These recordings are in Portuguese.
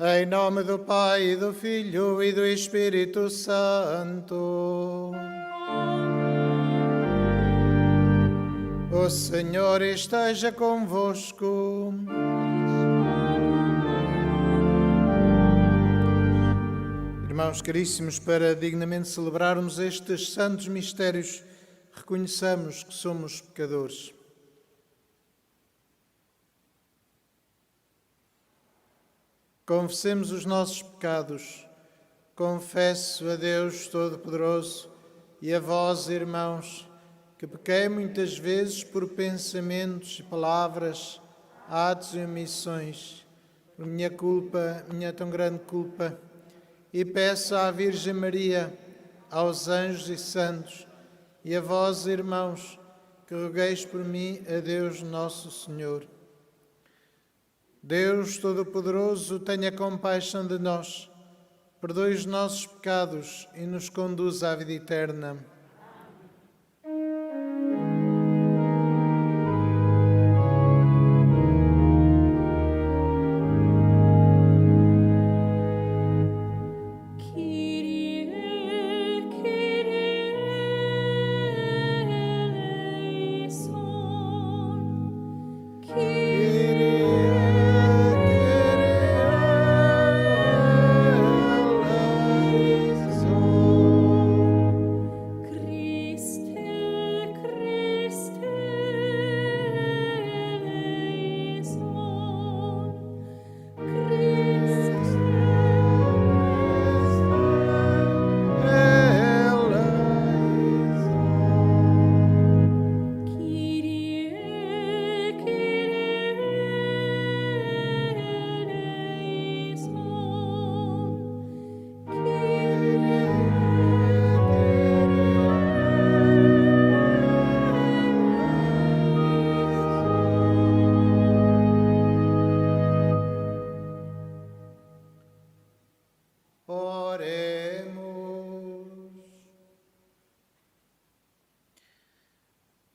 Em nome do Pai, e do Filho, e do Espírito Santo. O Senhor esteja convosco. Irmãos caríssimos, para dignamente celebrarmos estes santos mistérios, reconheçamos que somos pecadores. Confessemos os nossos pecados. Confesso a Deus Todo-Poderoso e a vós, irmãos, que pequei muitas vezes por pensamentos, palavras, atos e omissões, por minha culpa, minha tão grande culpa, e peço à Virgem Maria, aos anjos e santos, e a vós, irmãos, que rogueis por mim a Deus Nosso Senhor. Deus Todo-Poderoso, tenha compaixão de nós, perdoe os nossos pecados e nos conduza à vida eterna.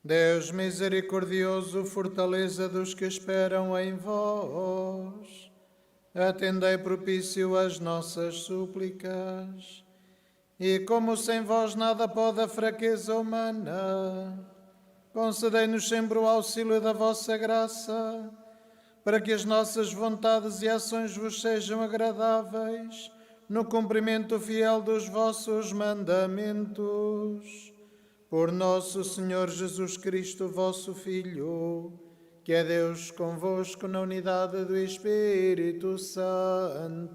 Deus misericordioso, fortaleza dos que esperam em vós, atendei propício às nossas súplicas, e como sem vós nada pode a fraqueza humana, concedei-nos sempre o auxílio da vossa graça, para que as nossas vontades e ações vos sejam agradáveis, no cumprimento fiel dos vossos mandamentos. Por nosso Senhor Jesus Cristo, vosso Filho, que é Deus convosco na unidade do Espírito Santo.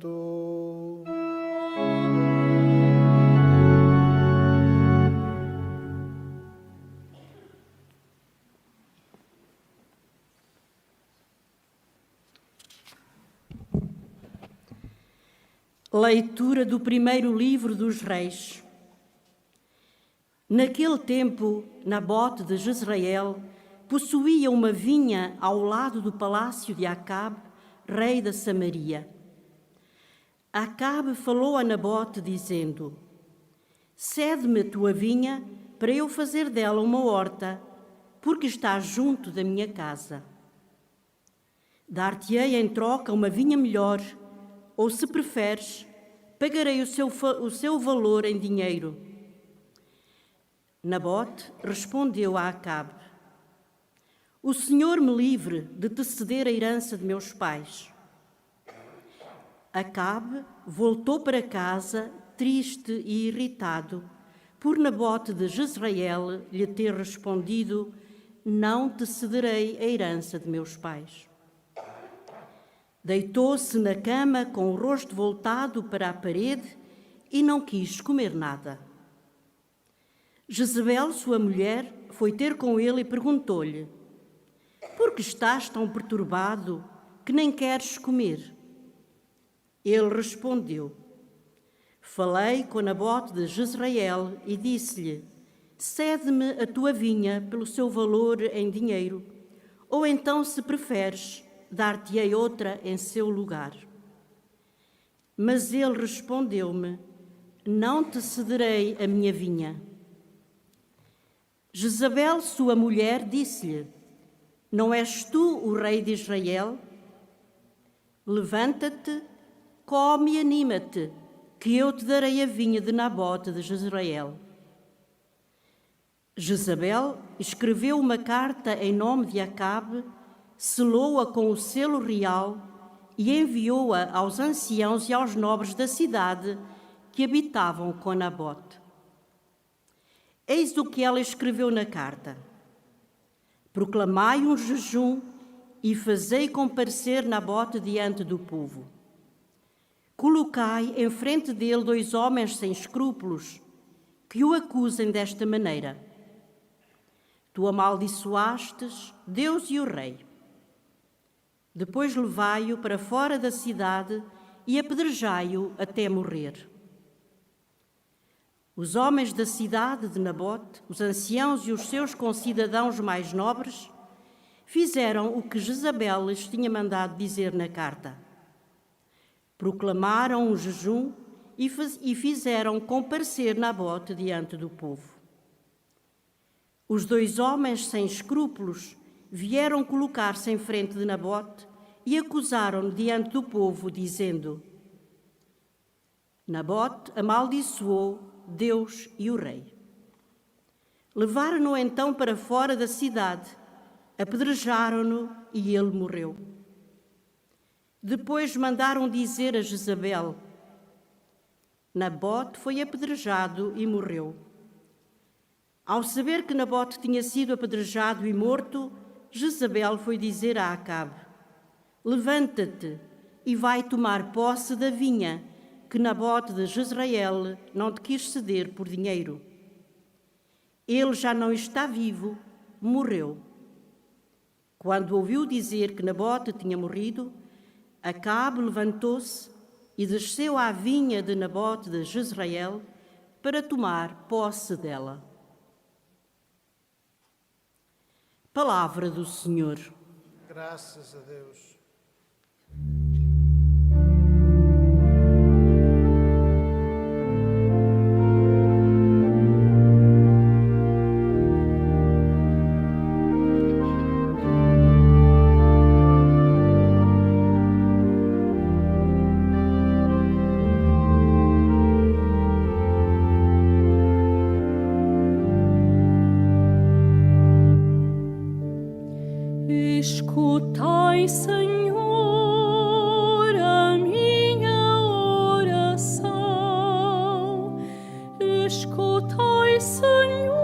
Leitura do primeiro livro dos Reis. Naquele tempo, Nabote de Jezreel possuía uma vinha ao lado do palácio de Acabe, rei da Samaria. Acabe falou a Nabote, dizendo: cede-me a tua vinha para eu fazer dela uma horta, porque está junto da minha casa. Dar-te-ei em troca uma vinha melhor, ou, se preferes, pagarei o seu valor em dinheiro. Nabote respondeu a Acabe: o Senhor me livre de te ceder a herança de meus pais. Acabe voltou para casa, triste e irritado, por Nabote de Jezreel lhe ter respondido: não te cederei a herança de meus pais. Deitou-se na cama com o rosto voltado para a parede e não quis comer nada. Jezabel, sua mulher, foi ter com ele e perguntou-lhe: por que estás tão perturbado que nem queres comer? Ele respondeu: falei com Nabote de Jezreel e disse-lhe: cede-me a tua vinha pelo seu valor em dinheiro, ou então, se preferes, dar-te-ei outra em seu lugar. Mas ele respondeu-me: não te cederei a minha vinha. Jezabel, sua mulher, disse-lhe: não és tu o rei de Israel? Levanta-te, come e anima-te, que eu te darei a vinha de Nabote de Jezreel. Jezabel escreveu uma carta em nome de Acabe, selou-a com o selo real e enviou-a aos anciãos e aos nobres da cidade que habitavam com Nabote. Eis o que ela escreveu na carta: proclamai um jejum e fazei comparecer Nabote diante do povo. Colocai em frente dele 2 homens sem escrúpulos que o acusem desta maneira: tu amaldiçoastes Deus e o rei. Depois levai-o para fora da cidade e apedrejai-o até morrer. Os homens da cidade de Nabote, os anciãos e os seus concidadãos mais nobres, fizeram o que Jezabel lhes tinha mandado dizer na carta. Proclamaram um jejum e fizeram comparecer Nabote diante do povo. Os 2 homens sem escrúpulos vieram colocar-se em frente de Nabote e acusaram-no diante do povo, dizendo: Nabote amaldiçoou Deus e o rei. Levaram-no então para fora da cidade, apedrejaram-no e ele morreu. Depois mandaram dizer a Jezabel: Nabote foi apedrejado e morreu. Ao saber que Nabote tinha sido apedrejado e morto, Jezabel foi dizer a Acabe: levanta-te e vai tomar posse da vinha que Nabote de Jezreel não te quis ceder por dinheiro. Ele já não está vivo, morreu. Quando ouviu dizer que Nabote tinha morrido, Acabe levantou-se e desceu à vinha de Nabote de Jezreel para tomar posse dela. Palavra do Senhor. Graças a Deus. Escutai, Senhor, a minha oração. Escutai, Senhor,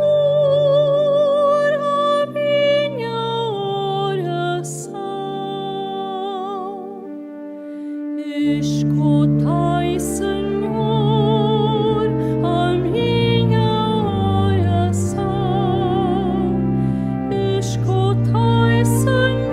a minha oração. Escutai, Senhor, a minha oração. Escutai, Senhor,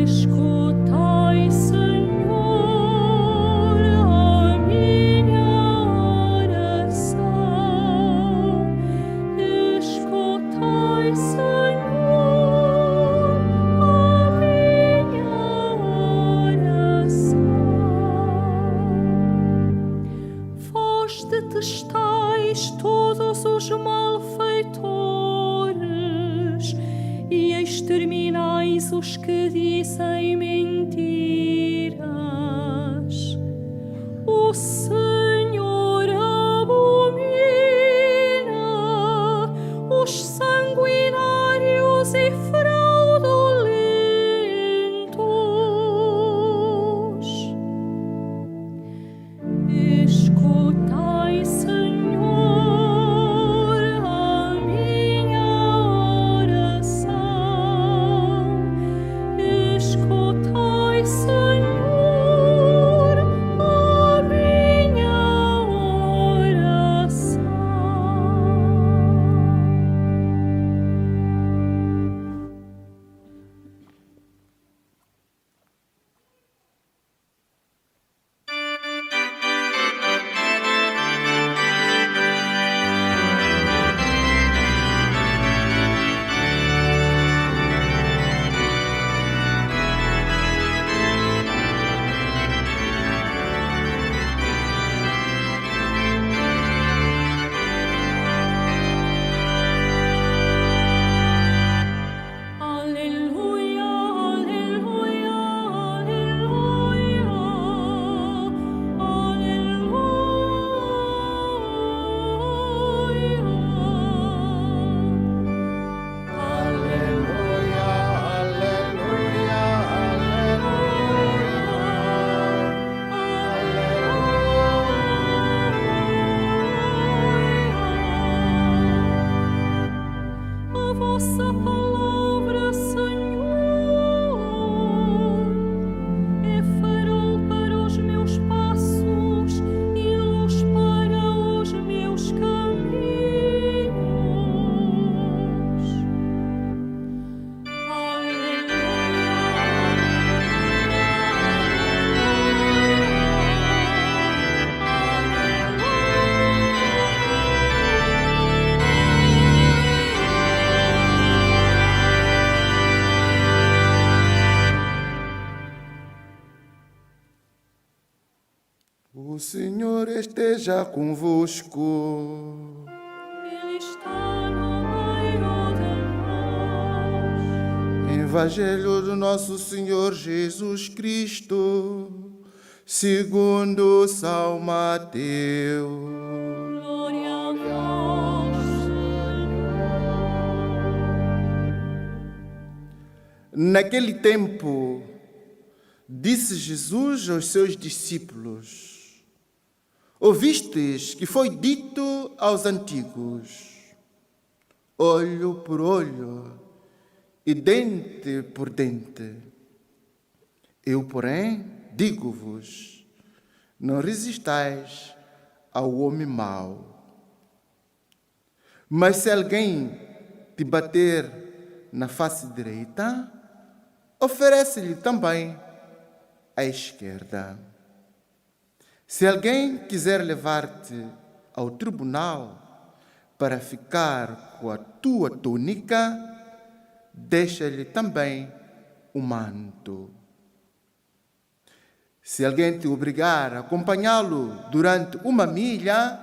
Escutai, Senhor, a minha oração. Escutai, Senhor, a minha oração. Vós detestais todos os malfeitores e exterminais os que dizem mentiras. O Senhor abomina os sanguinários e fraudulentos. Escutai, Senhor, a minha oração. Escutai, Senhor, a minha oração. Aleluia, aleluia, aleluia, aleluia. Aleluia, A vossa palavra, Senhor, é farol para os meus passos e luz para os meus caminhos. O Senhor esteja convosco. Ele está no meio de nós. Evangelho do nosso Senhor Jesus Cristo, segundo São Mateus. Glória a vós, Naquele tempo, disse Jesus aos seus discípulos: ouvistes que foi dito aos antigos: olho por olho e dente por dente. Eu, porém, digo-vos: não resistais ao homem mau. Mas se alguém te bater na face direita, oferece-lhe também a esquerda. Se alguém quiser levar-te ao tribunal para ficar com a tua túnica, deixa-lhe também o manto. Se alguém te obrigar a acompanhá-lo durante 1 milha,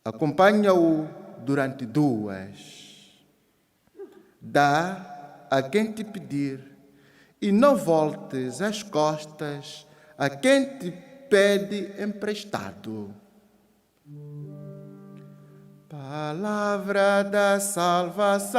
acompanha-o durante 2. Dá a quem te pedir e não voltes as costas a quem te pede emprestado. Palavra da salvação.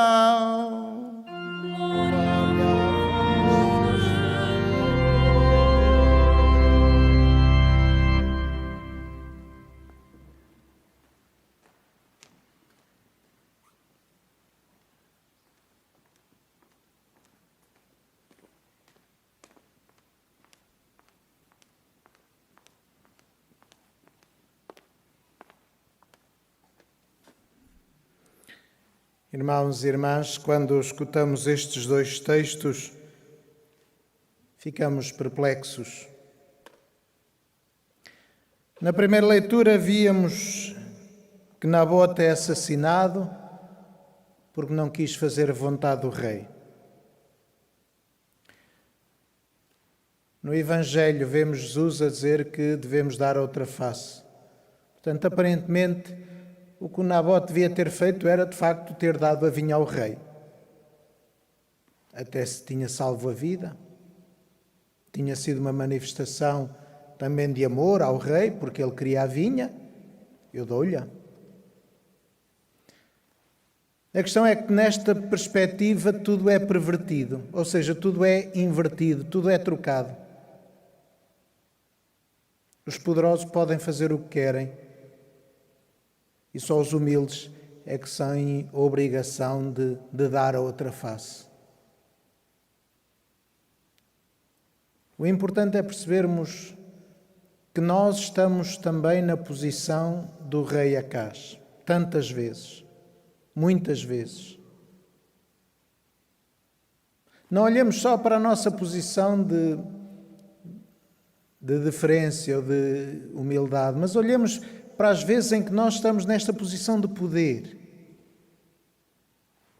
Irmãos e irmãs, quando escutamos estes dois textos, ficamos perplexos. Na primeira leitura víamos que Nabote é assassinado porque não quis fazer a vontade do rei. No Evangelho vemos Jesus a dizer que devemos dar outra face. Portanto, aparentemente, o que o Nabote devia ter feito era, de facto, ter dado a vinha ao rei. Até se tinha salvo a vida. Tinha sido uma manifestação também de amor ao rei, porque ele queria a vinha. Eu dou-lhe. A questão é que, nesta perspectiva, tudo é pervertido. Ou seja, tudo é invertido, tudo é trocado. Os poderosos podem fazer o que querem. E só os humildes é que têm a obrigação de dar a outra face. O importante é percebermos que nós estamos também na posição do rei Acaz, tantas vezes, muitas vezes. Não olhemos só para a nossa posição de deferência ou de humildade, mas olhemos para as vezes em que nós estamos nesta posição de poder,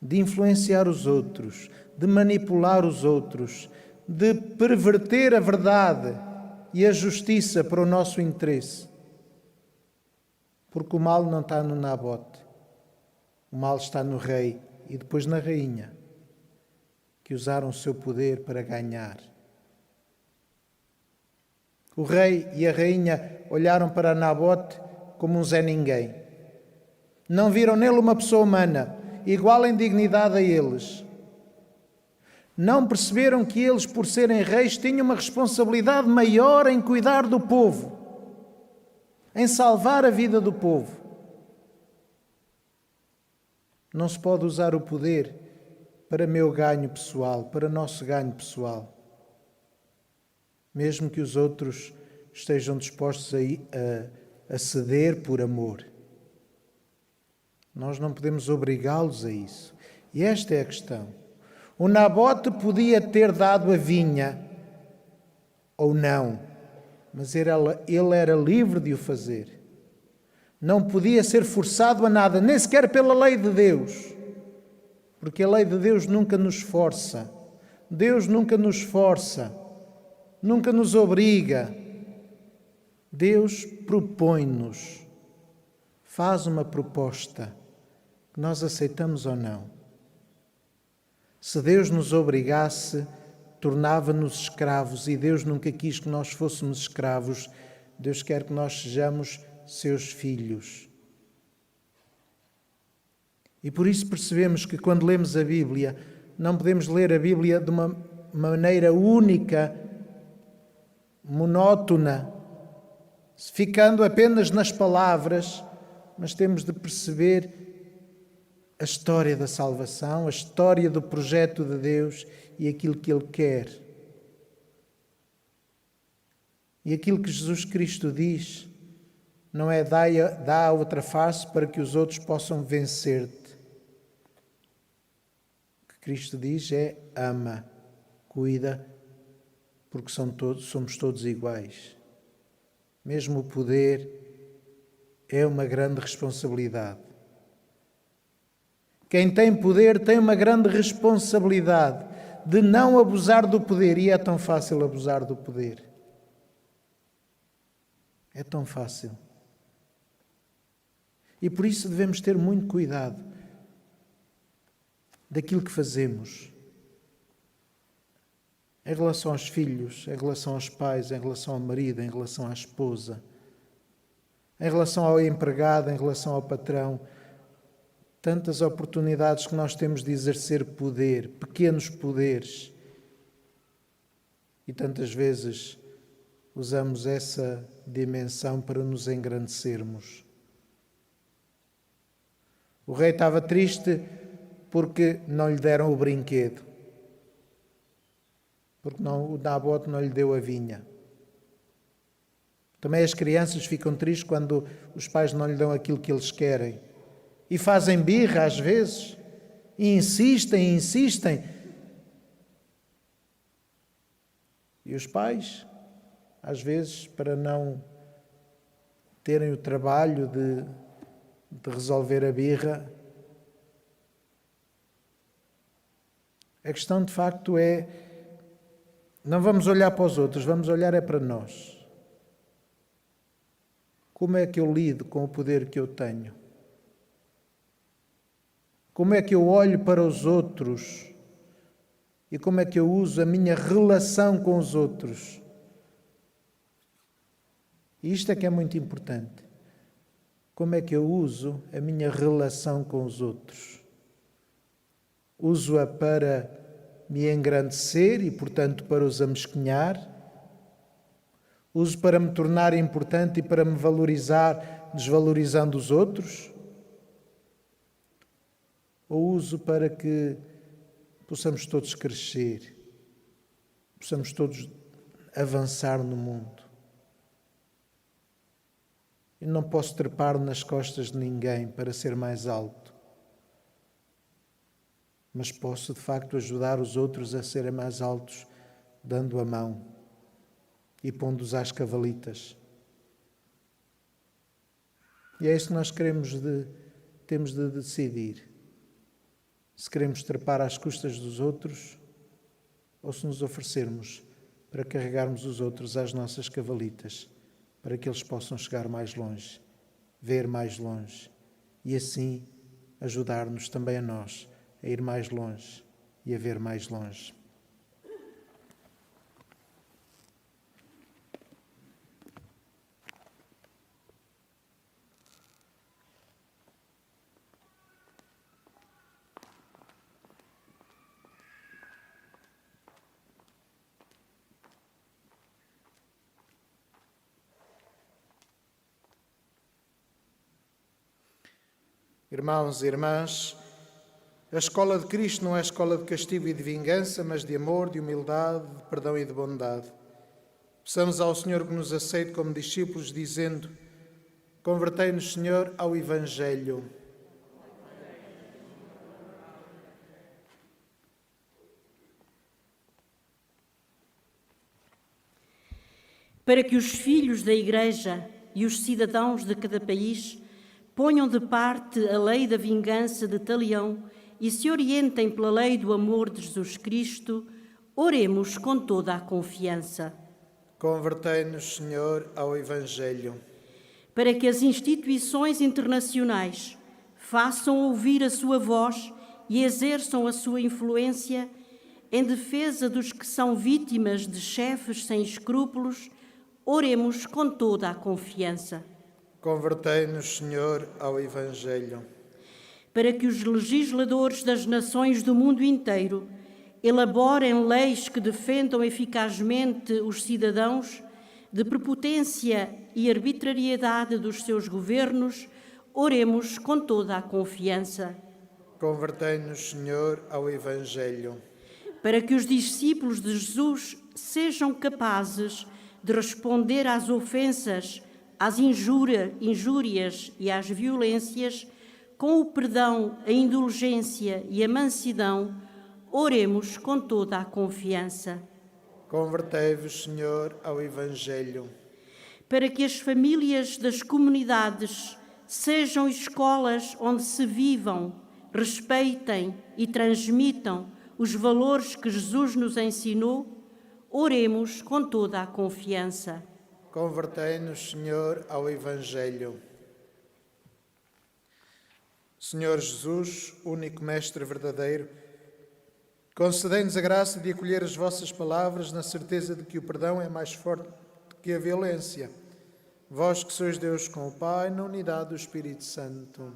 de influenciar os outros, de manipular os outros, de perverter a verdade e a justiça para o nosso interesse. Porque o mal não está no Nabote, o mal está no rei e depois na rainha, que usaram o seu poder para ganhar. O rei e a rainha olharam para Nabote como um Zé Ninguém. Não viram nele uma pessoa humana, igual em dignidade a eles. Não perceberam que eles, por serem reis, tinham uma responsabilidade maior em cuidar do povo, em salvar a vida do povo. Não se pode usar o poder para meu ganho pessoal, para nosso ganho pessoal. Mesmo que os outros estejam dispostos a ceder por amor. Nós não podemos obrigá-los a isso. E esta é a questão. O Nabote podia ter dado a vinha ou não, mas ele era livre de o fazer. Não podia ser forçado a nada, nem sequer pela lei de Deus, porque a lei de Deus nunca nos força. Deus nunca nos força, nunca nos obriga. Deus propõe-nos, faz uma proposta que nós aceitamos ou não. Se Deus nos obrigasse, tornava-nos escravos, e Deus nunca quis que nós fôssemos escravos. Deus quer que nós sejamos seus filhos. E por isso percebemos que quando lemos a Bíblia, não podemos ler a Bíblia de uma maneira única, monótona, ficando apenas nas palavras, mas temos de perceber a história da salvação, a história do projeto de Deus e aquilo que Ele quer. E aquilo que Jesus Cristo diz não é dá a outra face para que os outros possam vencer-te. O que Cristo diz é ama, cuida, porque somos todos iguais. Mesmo o poder é uma grande responsabilidade. Quem tem poder tem uma grande responsabilidade de não abusar do poder. E é tão fácil abusar do poder. É tão fácil. E por isso devemos ter muito cuidado daquilo que fazemos. Em relação aos filhos, em relação aos pais, em relação ao marido, em relação à esposa, em relação ao empregado, em relação ao patrão. Tantas oportunidades que nós temos de exercer poder, pequenos poderes. E tantas vezes usamos essa dimensão para nos engrandecermos. O rei estava triste porque não lhe deram o brinquedo. Porque o Nabote não lhe deu a vinha. Também as crianças ficam tristes quando os pais não lhe dão aquilo que eles querem. E fazem birra às vezes, E insistem. E os pais, às vezes, para não terem o trabalho de resolver a birra, a questão de facto é, não vamos olhar para os outros, vamos olhar é para nós. Como é que eu lido com o poder que eu tenho? Como é que eu olho para os outros? E como é que eu uso a minha relação com os outros? E isto é que é muito importante. Como é que eu uso a minha relação com os outros? Uso-a para me engrandecer e, portanto, para os amesquinhar? Uso para me tornar importante e para me valorizar, desvalorizando os outros? Ou uso para que possamos todos crescer, possamos todos avançar no mundo? Eu não posso trepar nas costas de ninguém para ser mais alto, mas posso, de facto, ajudar os outros a serem mais altos, dando a mão e pondo-os às cavalitas. E é isso que nós temos de decidir. Se queremos trepar às custas dos outros ou se nos oferecermos para carregarmos os outros às nossas cavalitas, para que eles possam chegar mais longe, ver mais longe e assim ajudar-nos também a nós a ir mais longe e a ver mais longe. Irmãos e irmãs, a escola de Cristo não é escola de castigo e de vingança, mas de amor, de humildade, de perdão e de bondade. Peçamos ao Senhor que nos aceite como discípulos, dizendo: convertei-nos, Senhor, ao Evangelho. Para que os filhos da Igreja e os cidadãos de cada país ponham de parte a lei da vingança de Talião e se orientem pela lei do amor de Jesus Cristo, oremos com toda a confiança. Convertei-nos, Senhor, ao Evangelho. Para que as instituições internacionais façam ouvir a sua voz e exerçam a sua influência em defesa dos que são vítimas de chefes sem escrúpulos, oremos com toda a confiança. Convertei-nos, Senhor, ao Evangelho. Para que os legisladores das nações do mundo inteiro elaborem leis que defendam eficazmente os cidadãos de prepotência e arbitrariedade dos seus governos, oremos com toda a confiança. Convertei-nos, Senhor, ao Evangelho. Para que os discípulos de Jesus sejam capazes de responder às ofensas, às injúrias e às violências, com o perdão, a indulgência e a mansidão, oremos com toda a confiança. Convertei-vos, Senhor, ao Evangelho. Para que as famílias das comunidades sejam escolas onde se vivam, respeitem e transmitam os valores que Jesus nos ensinou, oremos com toda a confiança. Convertei-nos, Senhor, ao Evangelho. Senhor Jesus, único Mestre verdadeiro, concedei-nos a graça de acolher as vossas palavras na certeza de que o perdão é mais forte que a violência. Vós que sois Deus com o Pai, na unidade do Espírito Santo.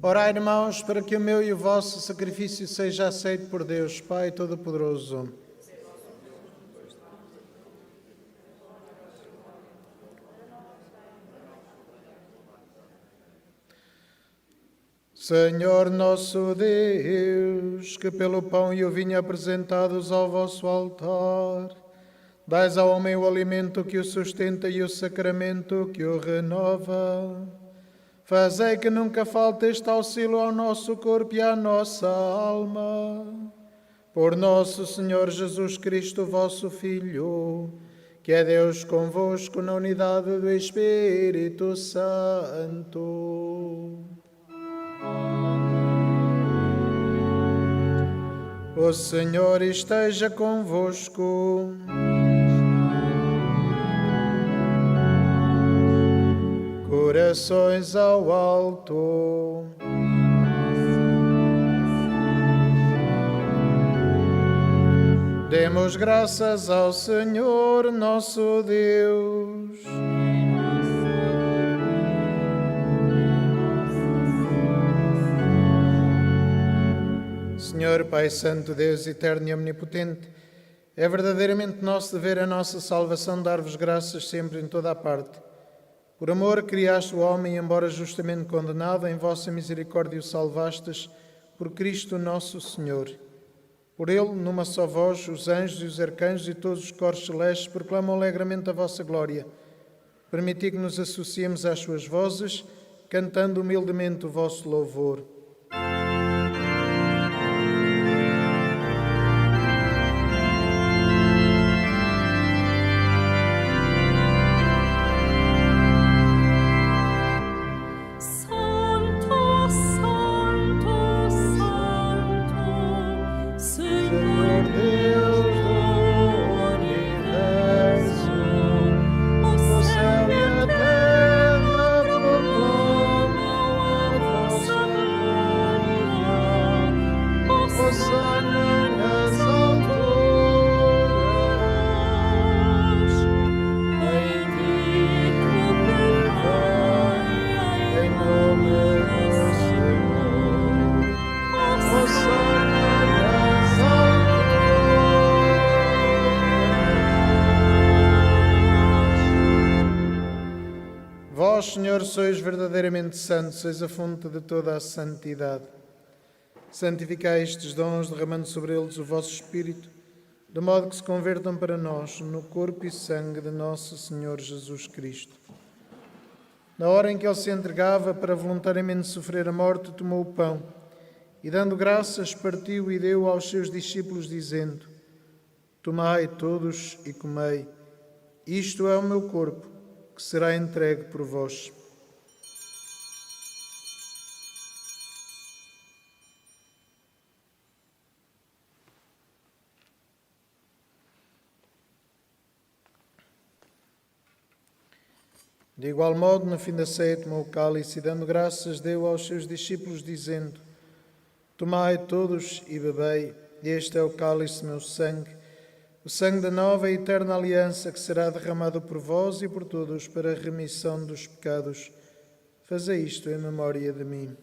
Orai, irmãos, para que o meu e o vosso sacrifício seja aceito por Deus, Pai Todo-Poderoso. Senhor nosso Deus, que pelo pão e o vinho apresentados ao vosso altar, dais ao homem o alimento que o sustenta e o sacramento que o renova. Fazei que nunca falte este auxílio ao nosso corpo e à nossa alma. Por nosso Senhor Jesus Cristo, vosso Filho, que é Deus convosco na unidade do Espírito Santo. O Senhor esteja convosco. Corações ao alto. Demos graças ao Senhor nosso Deus. Senhor Pai Santo, Deus eterno e omnipotente, é verdadeiramente nosso dever, a nossa salvação, dar-vos graças sempre em toda a parte. Por amor criaste o homem, embora justamente condenado, em vossa misericórdia o salvastes, por Cristo nosso Senhor. Por ele, numa só voz, os anjos e os arcanjos e todos os coros celestes proclamam alegremente a vossa glória. Permiti que nos associemos às suas vozes, cantando humildemente o vosso louvor. Vós, Senhor, sois verdadeiramente santos, sois a fonte de toda a santidade. Santificai estes dons, derramando sobre eles o vosso Espírito, de modo que se convertam para nós no corpo e sangue de nosso Senhor Jesus Cristo. Na hora em que ele se entregava para voluntariamente sofrer a morte, tomou o pão e, dando graças, partiu e deu aos seus discípulos, dizendo: Tomai todos e comei, isto é o meu corpo, que será entregue por vós. De igual modo, no fim da ceia, tomou o cálice e, dando graças, deu aos seus discípulos, dizendo: Tomai todos e bebei, este é o cálice do meu sangue, o sangue da nova e eterna aliança, que será derramado por vós e por todos para a remissão dos pecados. Fazei isto em memória de mim.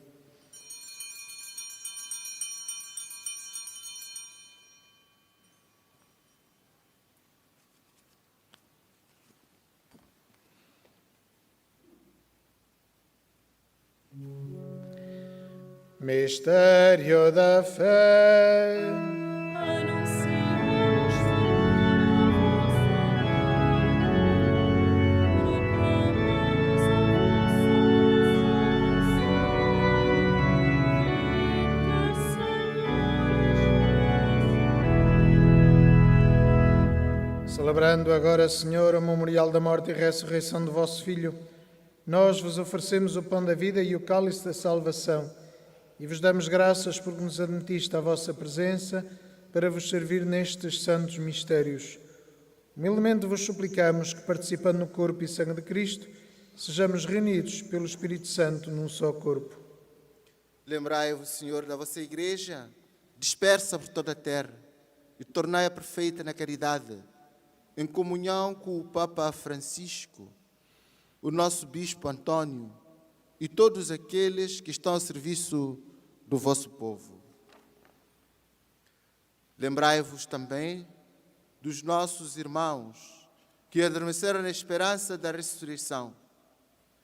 Mistério da fé. Anunciamos Celebrando agora, Senhor, o memorial da morte e ressurreição do vosso Filho, nós vos oferecemos o pão da vida e o cálice da salvação e vos damos graças porque nos admitiste à vossa presença para vos servir nestes santos mistérios. Humildemente vos suplicamos que, participando no corpo e sangue de Cristo, sejamos reunidos pelo Espírito Santo num só corpo. Lembrai-vos, Senhor, da vossa Igreja, dispersa por toda a terra, e tornai-a perfeita na caridade, em comunhão com o Papa Francisco, o nosso Bispo Antônio e todos aqueles que estão ao serviço do vosso povo. Lembrai-vos também dos nossos irmãos que adormeceram na esperança da ressurreição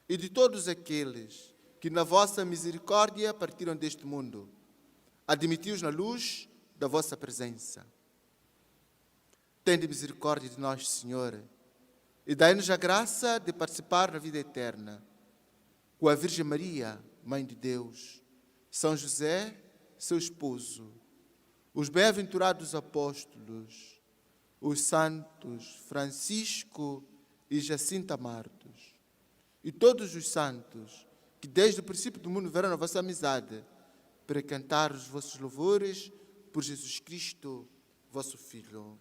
e de todos aqueles que na vossa misericórdia partiram deste mundo. Admiti-os na luz da vossa presença. Tende misericórdia de nós, Senhor, e dai-nos a graça de participar na vida eterna com a Virgem Maria, Mãe de Deus, São José, seu esposo, os bem-aventurados apóstolos, os santos Francisco e Jacinta Martos, e todos os santos que desde o princípio do mundo verão a vossa amizade para cantar os vossos louvores por Jesus Cristo, vosso Filho.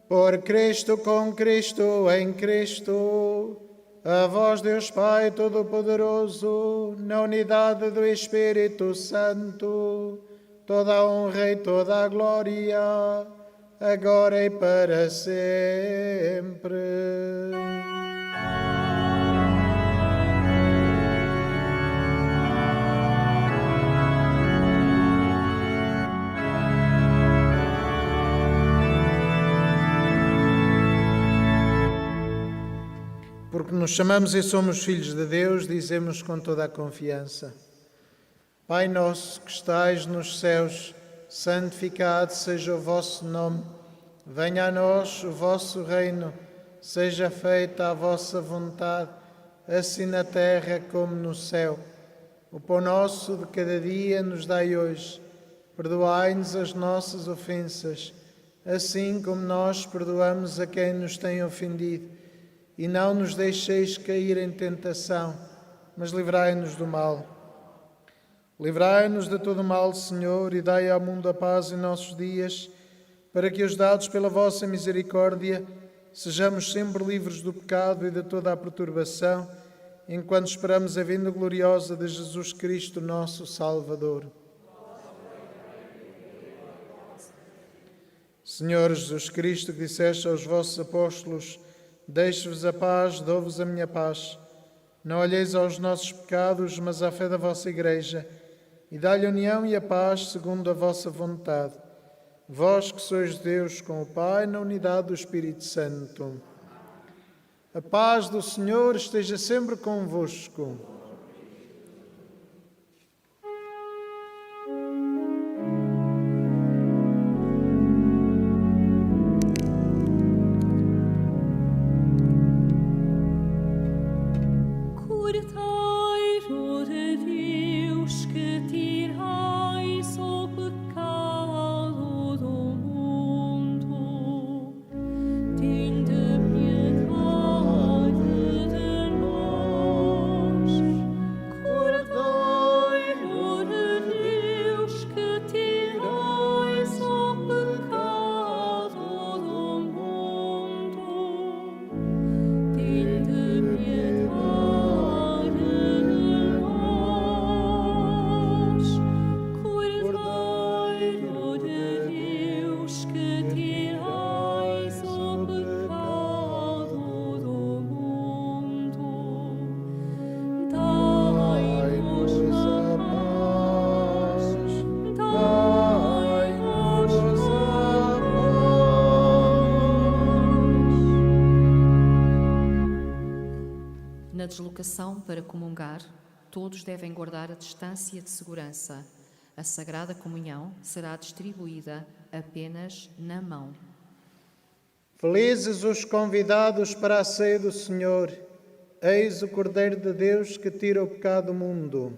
Por Cristo, com Cristo, em Cristo, a vós, Deus Pai Todo-Poderoso, na unidade do Espírito Santo, toda a honra e toda a glória, agora e para sempre. Porque nos chamamos e somos filhos de Deus, dizemos com toda a confiança: Pai nosso que estais nos céus, santificado seja o vosso nome. Venha a nós o vosso reino, seja feita a vossa vontade, assim na terra como no céu. O pão nosso de cada dia nos dai hoje. Perdoai-nos as nossas ofensas, assim como nós perdoamos a quem nos tem ofendido. E não nos deixeis cair em tentação, mas livrai-nos do mal. Livrai-nos de todo o mal, Senhor, e dai ao mundo a paz em nossos dias, para que, ajudados pela vossa misericórdia, sejamos sempre livres do pecado e de toda a perturbação, enquanto esperamos a vinda gloriosa de Jesus Cristo, nosso Salvador. Senhor Jesus Cristo, que disseste aos vossos apóstolos: deixo-vos a paz, dou-vos a minha paz. Não olheis aos nossos pecados, mas à fé da vossa Igreja, e dá-lhe a união e a paz segundo a vossa vontade. Vós que sois Deus com o Pai, na unidade do Espírito Santo. A paz do Senhor esteja sempre convosco. Cordeiro de Deus, que tirais o pecado do mundo, tende piedade de nós. Cordeiro de Deus, que tirais o pecado do mundo, tende piedade de nós. Cordeiro de Deus, que tirais o pecado do mundo, dai-nos a paz, dai-nos a paz. Na deslocação para comungar, todos devem guardar a distância de segurança. A Sagrada Comunhão será distribuída apenas na mão. Felizes os convidados para a ceia do Senhor. Eis o Cordeiro de Deus que tira o pecado do mundo.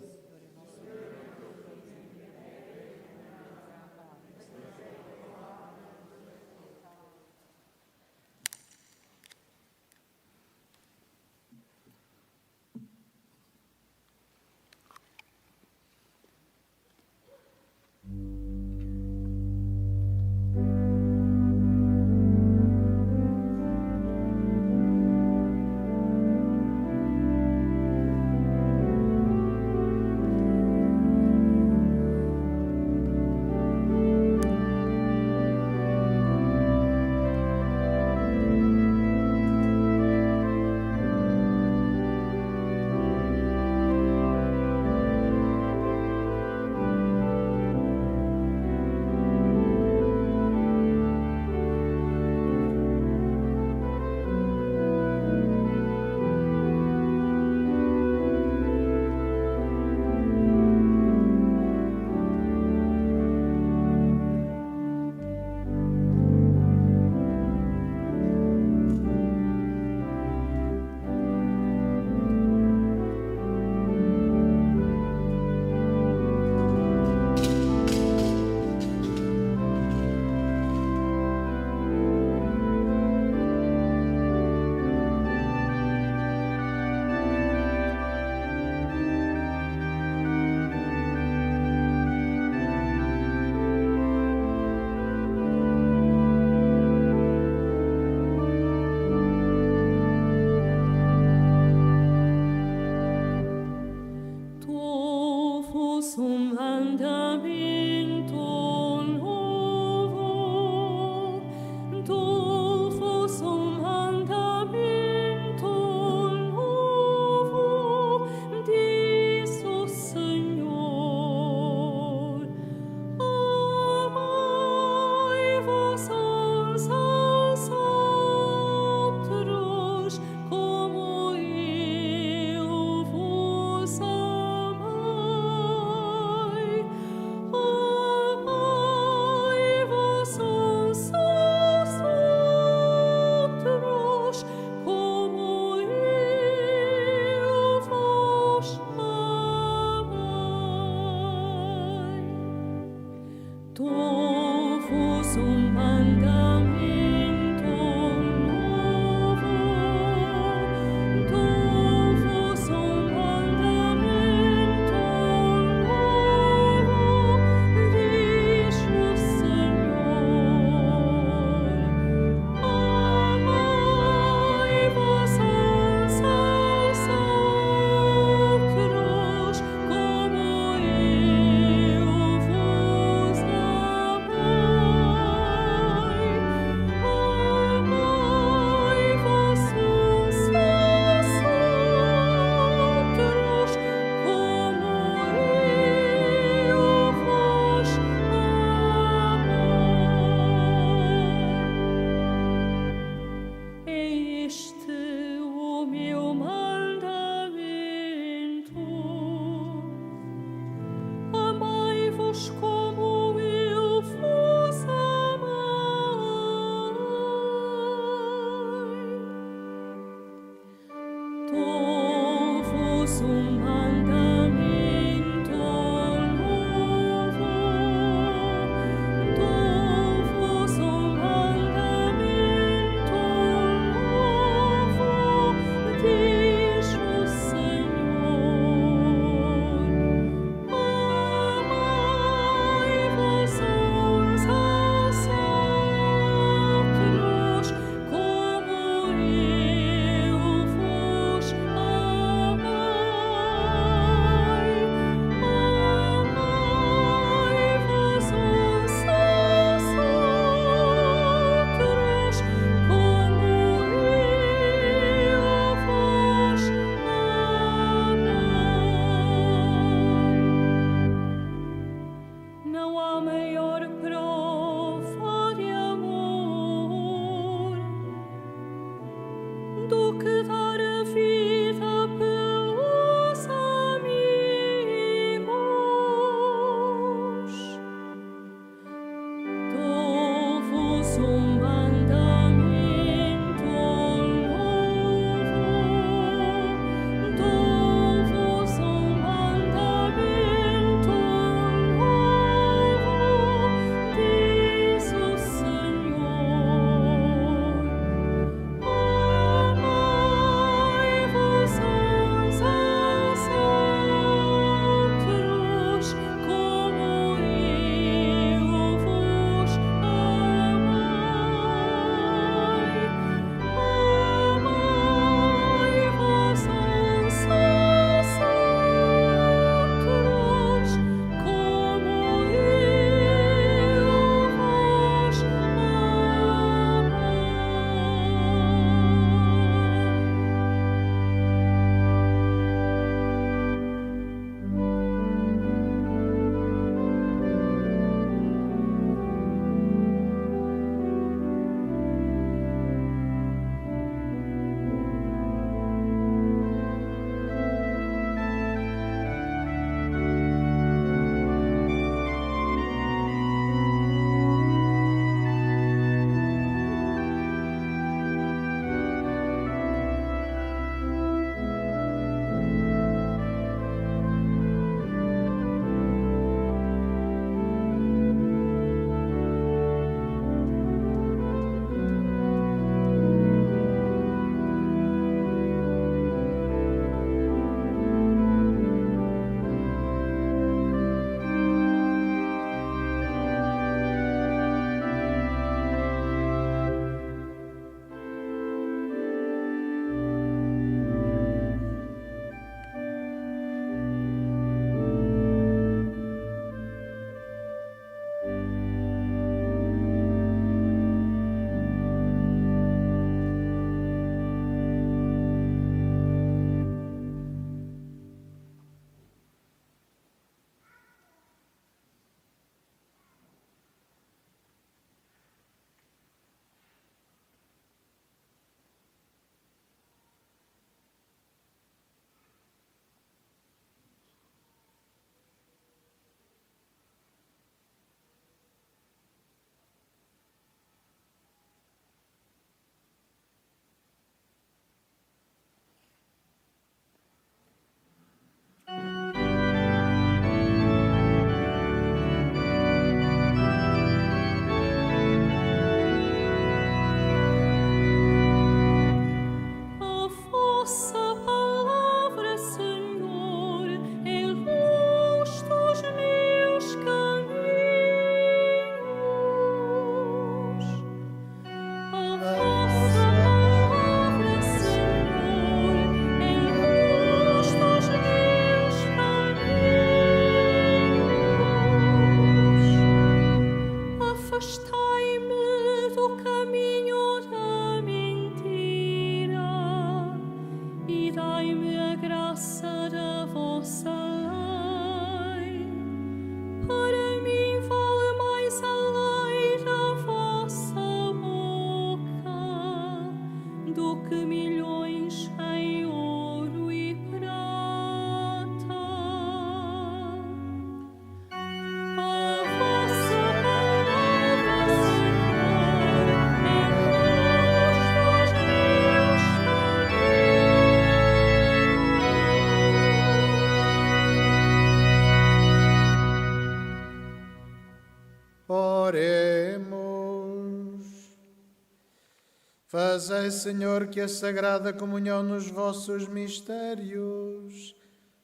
Fazei, Senhor, que a Sagrada Comunhão nos vossos mistérios,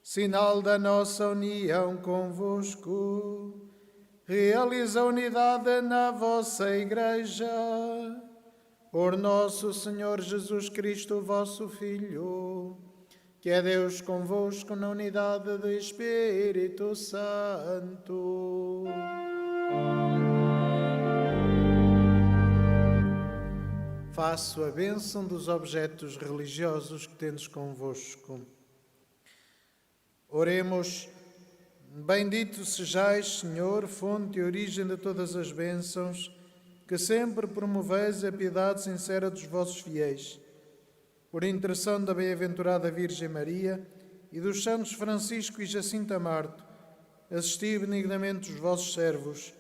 sinal da nossa união convosco, realize a unidade na vossa Igreja, Por nosso Senhor Jesus Cristo, vosso Filho, que é Deus convosco na unidade do Espírito Santo. Faço a bênção dos objetos religiosos que tendes convosco. Oremos. Bendito sejais, Senhor, fonte e origem de todas as bênçãos, que sempre promoveis a piedade sincera dos vossos fiéis. Por intercessão da bem-aventurada Virgem Maria e dos santos Francisco e Jacinta Marto, assisti benignamente os vossos servos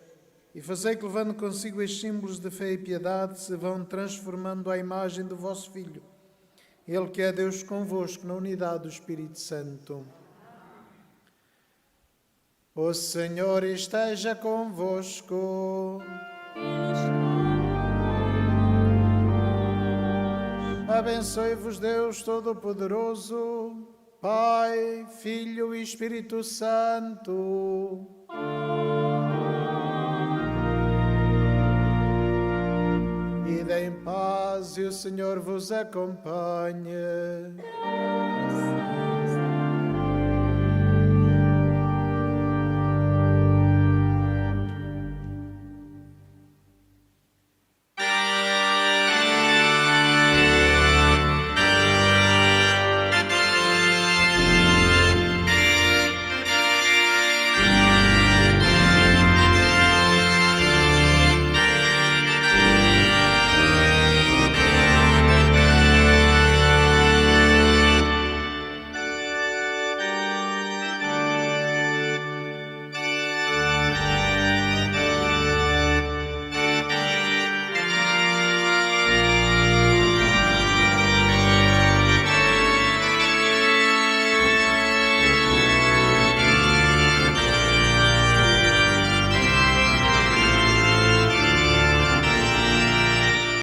e fazei que, levando consigo estes símbolos de fé e piedade, se vão transformando à imagem do vosso Filho, Ele que é Deus convosco na unidade do Espírito Santo. O Senhor esteja convosco. Abençoe-vos Deus Todo-Poderoso, Pai, Filho e Espírito Santo. Ide em paz e o Senhor vos acompanhe.